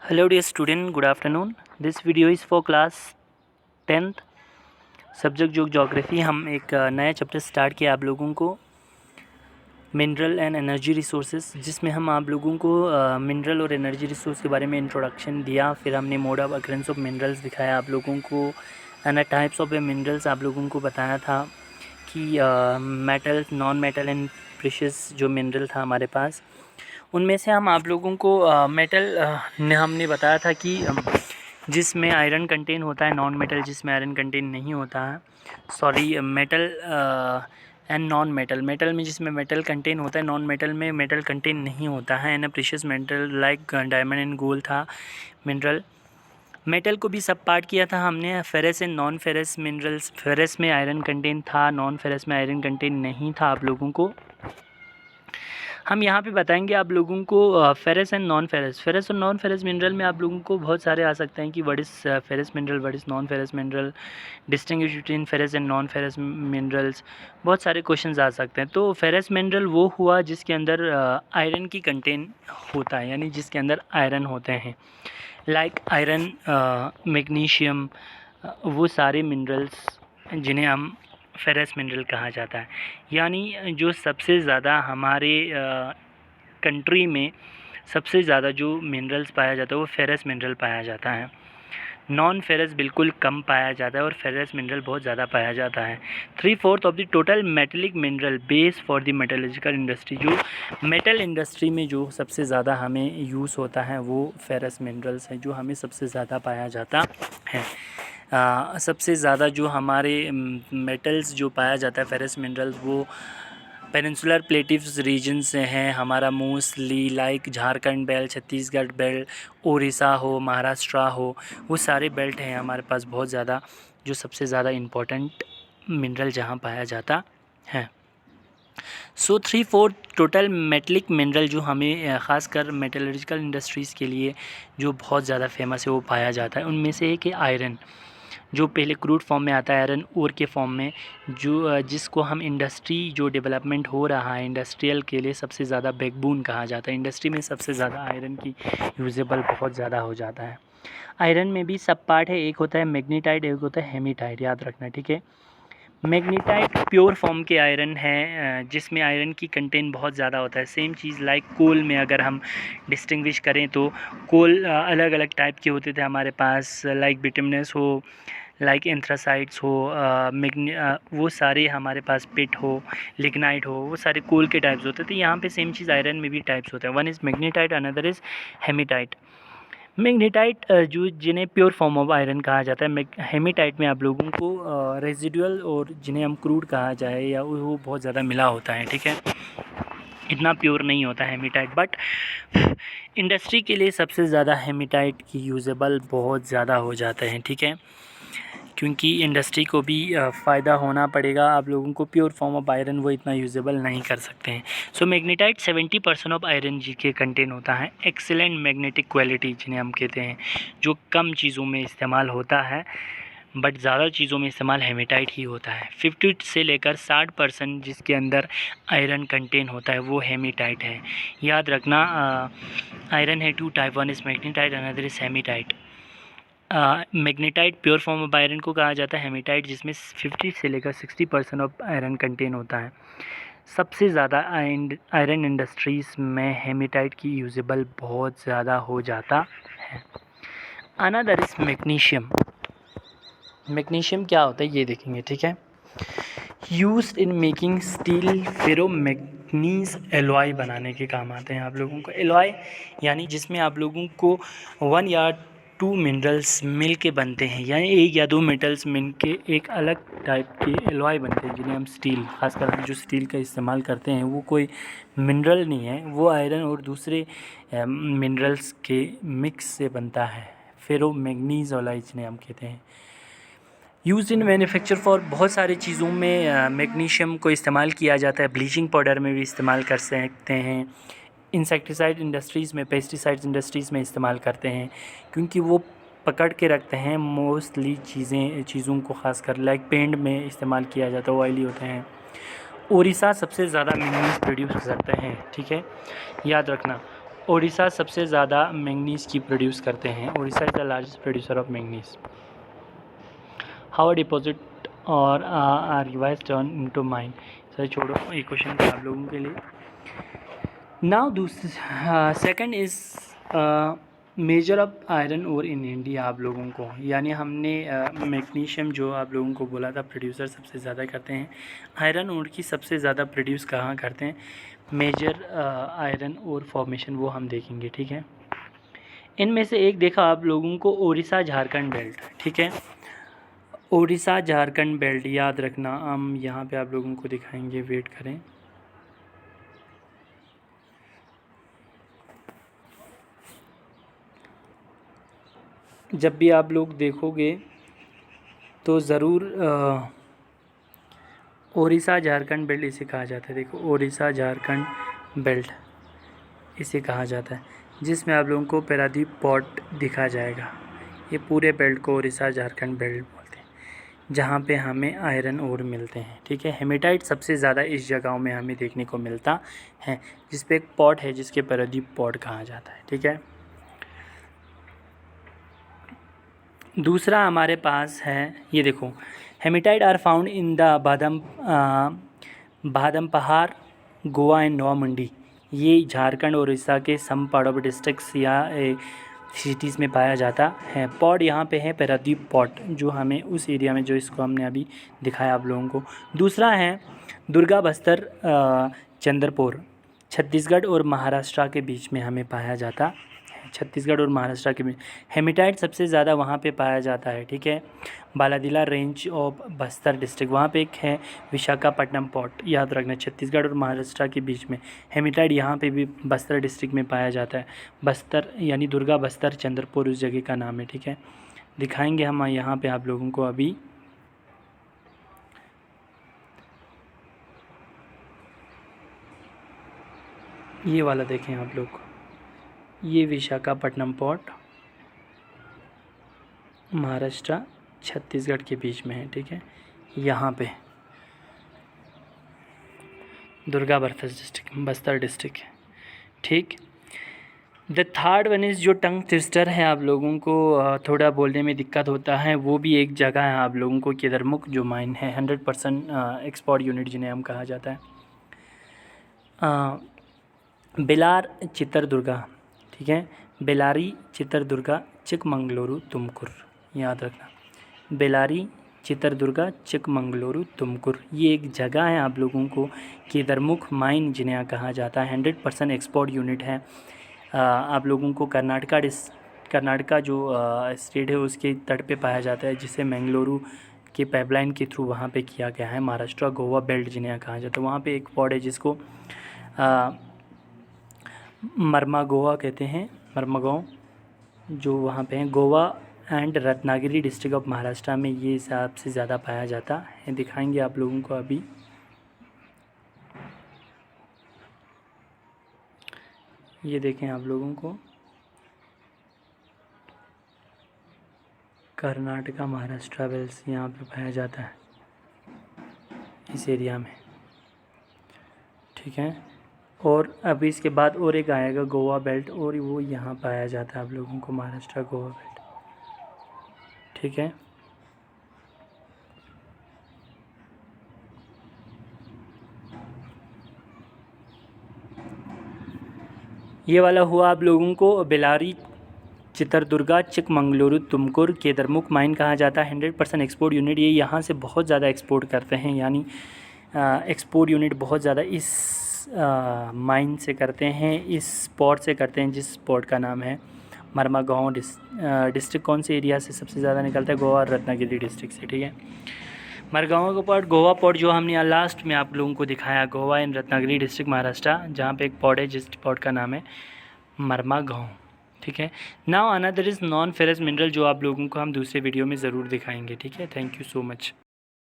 Hello dear student, good afternoon. This video is for class 10th subject जो geography. हम एक नया chapter start किया आप लोगों को, मिनरल एंड एनर्जी रिसोर्सेज, जिसमें हम आप लोगों को मिनरल और एनर्जी रिसोर्स के बारे में इंट्रोडक्शन दिया। फिर हमने mode of occurrence of minerals दिखाया आप लोगों को, एंड टाइप्स ऑफ मिनरल्स आप लोगों को बताया था कि metal, non metal and precious जो मिनरल था हमारे पास, उनमें से हम आप लोगों को मेटल ने हमने बताया था कि जिसमें आयरन कंटेन होता है, नॉन मेटल जिसमें आयरन कंटेन नहीं होता है। Sorry, metal and non metal, metal में जिसमें मेटल कंटेन होता है, नॉन मेटल में मेटल कंटेन नहीं होता है। And precious metal like diamond and gold था मिनरल। मेटल को भी सब पार्ट किया था हमने, ferrous and non ferrous minerals. Ferrous में आयरन कंटेन था, नॉन फेरस में आयरन कंटेन नहीं था आप लोगों को। हम यहाँ पे बताएंगे आप लोगों को ferrous and non ferrous. Ferrous और नॉन फेरस मिनरल में आप लोगों को बहुत सारे आ सकते हैं कि what is ferrous mineral, what is non ferrous mineral, distinguish between ferrous and non ferrous minerals, बहुत सारे क्वेश्चंस आ सकते हैं। तो फेरस मिनरल वो हुआ जिसके अंदर आयरन की कंटेन होता है, यानी जिसके अंदर आयरन होते हैं, लाइक आयरन, मैग्नीशियम, वो सारे मिनरल्स जिन्हें हम फेरस मिनरल कहा जाता है। यानी जो सबसे ज़्यादा हमारे कंट्री में सबसे ज़्यादा जो मिनरल्स पाया जाता है वो फेरस मिनरल पाया जाता है। नॉन फेरस बिल्कुल कम पाया जाता है और फेरस मिनरल बहुत ज़्यादा पाया जाता है। 3/4 of the total metallic mineral base for the metallurgical industry. जो मेटल इंडस्ट्री में जो सबसे ज़्यादा हमें यूज़ होता है वो फेरस मिनरल्स है, जो हमें सबसे ज़्यादा पाया जाता है। सबसे ज़्यादा जो हमारे मेटल्स जो पाया जाता है फेरस मिनरल्स, वो पेनिनसुलर प्लेटिव्स रीजन से हैं हमारा, mostly like Jharkhand belt, Chhattisgarh belt, Orissa हो, महाराष्ट्र हो, वो सारे बेल्ट हैं हमारे पास बहुत ज़्यादा, जो सबसे ज़्यादा इम्पोर्टेंट मिनरल जहाँ पाया जाता है। 3/4 टोटल मेटलिक मिनरल जो हमें ख़ासकर मेटलर्जिकल इंडस्ट्रीज़ के लिए जो बहुत ज़्यादा फेमस है वो पाया जाता है। उनमें से एक है आयरन, जो पहले क्रूड फॉर्म में आता है, आयरन ओर के फॉर्म में, जो जिसको हम इंडस्ट्री जो डेवलपमेंट हो रहा है इंडस्ट्रियल के लिए सबसे ज़्यादा बैकबोन कहा जाता है। इंडस्ट्री में सबसे ज़्यादा आयरन की यूजेबल बहुत ज़्यादा हो जाता है। आयरन में भी सब पार्ट है, एक होता है मैग्नीटाइट, एक होता है हेमीटाइट, याद रखना, ठीक है। मैग्नीटाइट प्योर फॉर्म के आयरन है, जिसमें आयरन की कंटेंट बहुत ज़्यादा होता है। सेम चीज़ लाइक कोल में अगर हम डिस्टिंग्विश करें तो कोल अलग अलग टाइप के होते थे हमारे पास, लाइक बिटुमिनस हो, लाइक एंथ्रासाइट्स हो, वो सारे हमारे पास पिट हो, लिग्नाइट हो, वो सारे कोल के टाइप्स होते थे। यहाँ पे सेम चीज़ आयरन में भी टाइप्स होते हैं। One is magnetite, another is haematite. Magnetite जो जिन्हें प्योर फॉर्म ऑफ आयरन कहा जाता है। हेमीटाइट में आप लोगों को रेजिडुअल और जिन्हें हम क्रूड कहा जाए या वो बहुत ज़्यादा मिला होता है, ठीक है, इतना प्योर नहीं होता हेमीटाइट। बट इंडस्ट्री के लिए सबसे ज़्यादा हेमीटाइट की यूजेबल बहुत ज़्यादा हो जाते हैं, ठीक है, क्योंकि इंडस्ट्री को भी फ़ायदा होना पड़ेगा। आप लोगों को प्योर फॉर्म ऑफ आयरन वो इतना यूजेबल नहीं कर सकते हैं। सो मैग्नीटाइट 70% ऑफ आयरन जी के कंटेन होता है। एक्सीलेंट मैग्नेटिक क्वालिटी जिन्हें हम कहते हैं, जो कम चीज़ों में इस्तेमाल होता है बट ज़्यादा चीज़ों में इस्तेमाल हेमीटाइट ही होता है। 50 से लेकर 60% जिसके अंदर आयरन कंटेन होता है वो हेमीटाइट है। याद रखना, आयरन है 2 type, one is magnetite, another is haematite. Magnetite pure form of iron को कहा जाता है। हेमीटाइट जिसमें 50 से लेकर 60% ऑफ आयरन कंटेन होता है। सबसे ज़्यादा आयरन इंडस्ट्रीज़ में हेमीटाइट की यूजेबल बहुत ज़्यादा हो जाता है। Another is magnesium. मैग्नीशियम क्या होता है ये देखेंगे, ठीक है। Used in making steel, ferromanganese alloy बनाने के काम आते हैं आप लोगों को। एलॉय यानी जिसमें आप लोगों को 1 या 2 मिनरल्स मिल के बनते हैं, यानी 1 या 2 मेटल्स मिल के एक अलग टाइप के एलॉय बनते हैं, जिन्हें हम स्टील, खासकर हम जो स्टील का इस्तेमाल करते हैं वो कोई मिनरल नहीं है, वो आयरन और दूसरे मिनरल्स के मिक्स से बनता है। फेरोमैग्नीज एलॉय जिन्हें हम कहते हैं। यूज़ इन मैन्युफैक्चर फॉर, बहुत सारी चीज़ों में मैग्नीशियम को इस्तेमाल किया जाता है। ब्लीचिंग पाउडर में भी इस्तेमाल कर सकते हैं। इंसेक्टिसाइड इंडस्ट्रीज़ में, पेस्टिसाइड्स इंडस्ट्रीज़ में इस्तेमाल करते हैं, क्योंकि वो पकड़ के रखते हैं मोस्टली चीज़ों को, खासकर लाइक पेंट में इस्तेमाल किया जाता है, ऑयली होते हैं। उड़ीसा सबसे ज़्यादा मिनरल्स प्रोड्यूस करते हैं, ठीक है, याद रखना। उड़ीसा सबसे ज़्यादा मैंगनीज़ की प्रोड्यूस करते हैं। Orissa is the largest producer of manganese. How a deposit or are revise turn into mine. Sir छोड़ो, एक क्वेश्चन था आप लोगों के लिए। Now second is major of iron ore in India. आप लोगों को यानी हमने मैग्नीशियम जो आप लोगों को बोला था प्रोड्यूसर सबसे ज़्यादा करते हैं, आयरन ओर की सबसे ज़्यादा प्रोड्यूस कहाँ करते हैं, मेजर आयरन ओर फॉर्मेशन वो हम देखेंगे। ठीक है, इनमें से एक देखा आप लोगों को उड़ीसा झारखंड बेल्ट। ठीक है, उड़ीसा झारखंड बेल्ट याद रखना। हम यहाँ पे आप लोगों को दिखाएंगे, वेट करें। जब भी आप लोग देखोगे तो ज़रूर उड़ीसा झारखंड बेल्ट इसे कहा जाता है। देखो, उड़ीसा झारखंड बेल्ट इसे कहा जाता है, जिसमें आप लोगों को पारादीप पोर्ट दिखा जाएगा। ये पूरे बेल्ट को उड़ीसा झारखंड बेल्ट बोलते हैं, जहाँ पे हमें आयरन ओर मिलते हैं। ठीक है, हेमेटाइट सबसे ज़्यादा इस जगहों में हमें देखने को मिलता है, जिस पे एक पोर्ट है जिसके पारादीप पोर्ट कहा जाता है। ठीक है, दूसरा हमारे पास है, ये देखो, haematite are found in the Badampahar, Goa and नवा मंडी। ये झारखंड और उड़ीसा के सम पार्ट ऑफ डिस्ट्रिक्ट्स या सिटीज़ में पाया जाता है। पॉट यहाँ पे है पारादीप पॉट, जो हमें उस एरिया में, जो इसको हमने अभी दिखाया आप लोगों को। दूसरा है दुर्गा बस्तर चंद्रपुर, छत्तीसगढ़ और महाराष्ट्र के बीच में हमें पाया जाता है। छत्तीसगढ़ और महाराष्ट्र के बीच हेमेटाइट सबसे ज़्यादा वहाँ पे पाया जाता है। ठीक है, बालादिला रेंज ऑफ बस्तर डिस्ट्रिक्ट, वहाँ पे एक है विशाखापट्टनम पोर्ट, याद रखना। छत्तीसगढ़ और महाराष्ट्र के बीच में हेमेटाइट यहाँ पे भी बस्तर डिस्ट्रिक्ट में पाया जाता है। बस्तर यानी दुर्गा बस्तर चंद्रपुर उस जगह का नाम है। ठीक है, दिखाएंगे हम यहाँ पे आप लोगों को अभी। ये वाला देखें आप लोग, ये विशाखापट्टनम पोर्ट महाराष्ट्र छत्तीसगढ़ के बीच में है। ठीक है, यहाँ पे दुर्गा बस्तर डिस्ट्रिक्ट है। ठीक, द थर्ड वन इज़ जो टंग ट्विस्टर है, आप लोगों को थोड़ा बोलने में दिक्कत होता है, वो भी एक जगह है आप लोगों को, केदारमुख जो माइन है, 100% एक्सपोर्ट यूनिट जिन्हें हम कहा जाता है। बेलार चित्रदुर्गा। ठीक है, बेलारी चित्रदुर्गा चिकमंगलुरु तुमकुर, याद रखना। बेलारी चित्रदुर्गा चिकमंगलुरु तुमकुर, ये एक जगह है आप लोगों को, केदारमुख माइन जिन्हें कहा जाता है। 100% एक्सपोर्ट यूनिट है। आप लोगों को कर्नाटका जो स्टेट है उसके तट पे पाया जाता है, जिसे मंगलुरु के पाइपलाइन के थ्रू वहाँ पे किया गया है। महाराष्ट्र गोवा बेल्ट जिन्हें कहा जाता है, वहाँ पे एक पोर्ट है जिसको मर्मागोवा कहते हैं, मर्मागांव जो वहाँ पे है। Goa and Ratnagiri district of Maharashtra में ये सबसे ज़्यादा पाया जाता है। दिखाएंगे आप लोगों को अभी। ये देखें आप लोगों को, कर्नाटका महाराष्ट्र बेल्ट यहाँ पे पाया जाता है, इस एरिया में। ठीक है, और अभी इसके बाद और एक आएगा गोवा बेल्ट, और वो यहाँ पाया जाता है आप लोगों को, महाराष्ट्र गोवा बेल्ट। ठीक है, ये वाला हुआ आप लोगों को बेलारी चित्रदुर्गा चिकमंगलुरु तुमकुर केदारमुख माइन कहा जाता है। 100% एक्सपोर्ट यूनिट, ये यहाँ से बहुत ज़्यादा एक्सपोर्ट करते हैं, यानी एक्सपोर्ट यूनिट बहुत ज़्यादा इस माइन से करते हैं, इस पोर्ट से करते हैं, जिस पोर्ट का नाम है मर्मागांव डिस्ट्रिक्ट। कौन से एरिया से सबसे ज़्यादा निकलता है? गोवा और रत्नागिरी डिस्ट्रिक्ट से। ठीक है, मरगांव का पोर्ट, गोवा पोर्ट जो हमने लास्ट में आप लोगों को दिखाया, गोवा एंड रत्नागिरी डिस्ट्रिक्ट महाराष्ट्र, जहाँ पे एक पोर्ट है जिस पोर्ट का नाम है मर्मागांव। ठीक है, now another is non ferrous mineral, जो आप लोगों को हम दूसरे वीडियो में ज़रूर दिखाएंगे। ठीक है, थैंक यू सो मच।